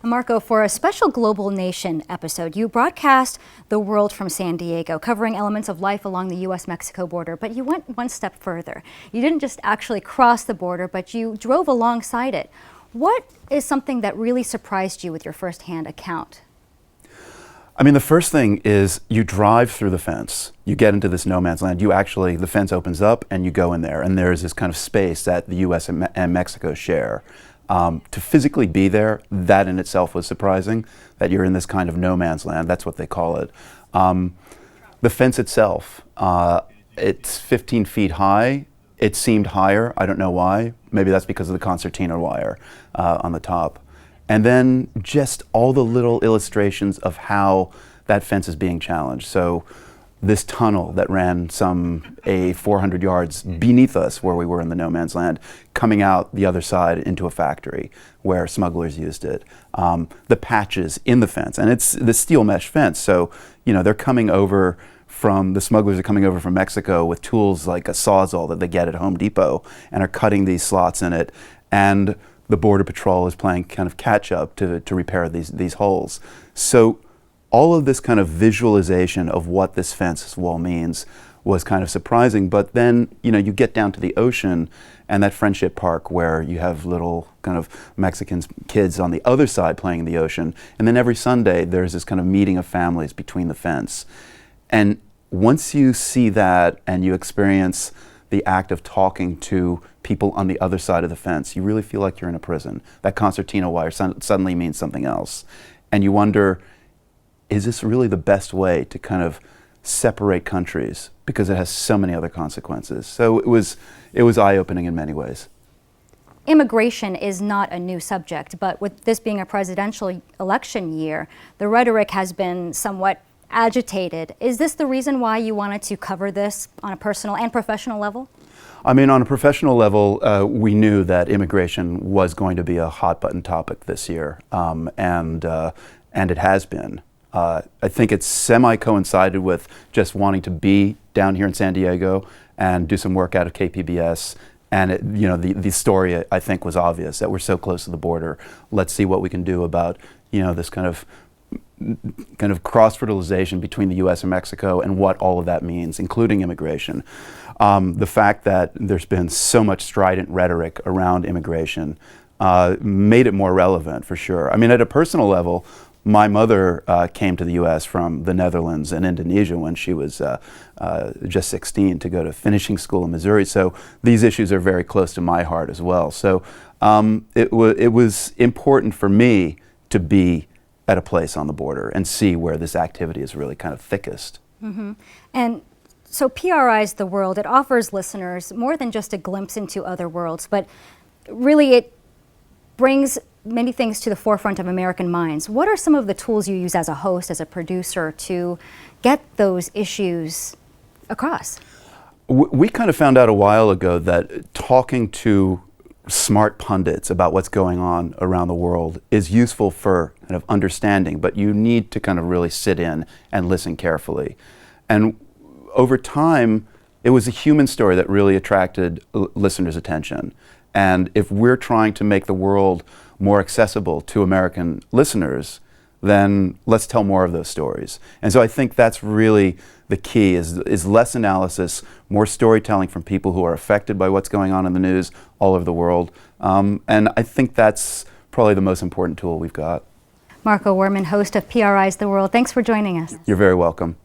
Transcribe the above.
Marco, for a special Global Nation episode, you broadcast the world from San Diego, covering elements of life along the U.S.-Mexico border, but you went one step further. You didn't just actually cross the border, but you drove alongside it. What is something that really surprised you with your firsthand account? I mean, the first thing is you drive through the fence. You get into this no man's land. The fence opens up and you go in there, and there's this kind of space that the U.S. and Mexico share. To physically be there, that in itself was surprising, that you're in this kind of no man's land. That's what they call it. The fence itself, it's 15 feet high. It seemed higher. I don't know why. Maybe that's because of the concertina wire on the top. And then just all the little illustrations of how that fence is being challenged. So this tunnel that ran 400 yards beneath us where we were in the no man's land, coming out the other side into a factory where smugglers used it. The patches in the fence, and it's the steel mesh fence, so they're coming over the smugglers are coming over from Mexico with tools like a Sawzall that they get at Home Depot and are cutting these slots in it, and the Border Patrol is playing kind of catch up to repair these holes. So all of this kind of visualization of what this fence wall means was kind of surprising. But then, you get down to the ocean and that Friendship Park where you have little kind of Mexican kids on the other side playing in the ocean. And then every Sunday there's this kind of meeting of families between the fence. And once you see that and you experience the act of talking to people on the other side of the fence, you really feel like you're in a prison. That concertina wire suddenly means something else. And you wonder, is this really the best way to kind of separate countries, because it has so many other consequences? So it was eye-opening in many ways. Immigration is not a new subject, but with this being a presidential election year, the rhetoric has been somewhat agitated. Is this the reason why you wanted to cover this on a personal and professional level? I mean, on a professional level, we knew that immigration was going to be a hot-button topic this year, and it has been. I think it's semi-coincided with just wanting to be down here in San Diego and do some work out of KPBS. And the story, I think, was obvious, that we're so close to the border. Let's see what we can do about this kind of cross-fertilization between the U.S. and Mexico and what all of that means, including immigration. The fact that there's been so much strident rhetoric around immigration made it more relevant, for sure. I mean, at a personal level, my mother came to the U.S. from the Netherlands and Indonesia when she was just 16 to go to finishing school in Missouri. So these issues are very close to my heart as well. So it was important for me to be at a place on the border and see where this activity is really kind of thickest. Mm-hmm. And so PRI's The World, it offers listeners more than just a glimpse into other worlds, but really it brings many things to the forefront of American minds. What are some of the tools you use as a host, as a producer, to get those issues across? We kind of found out a while ago that talking to smart pundits about what's going on around the world is useful for kind of understanding, but you need to kind of really sit in and listen carefully. And over time, it was a human story that really attracted listeners' attention. And if we're trying to make the world more accessible to American listeners, then let's tell more of those stories. And so I think that's really the key, is less analysis, more storytelling from people who are affected by what's going on in the news all over the world. And I think that's probably the most important tool we've got. Marco Werman, host of PRI's The World, thanks for joining us. You're very welcome.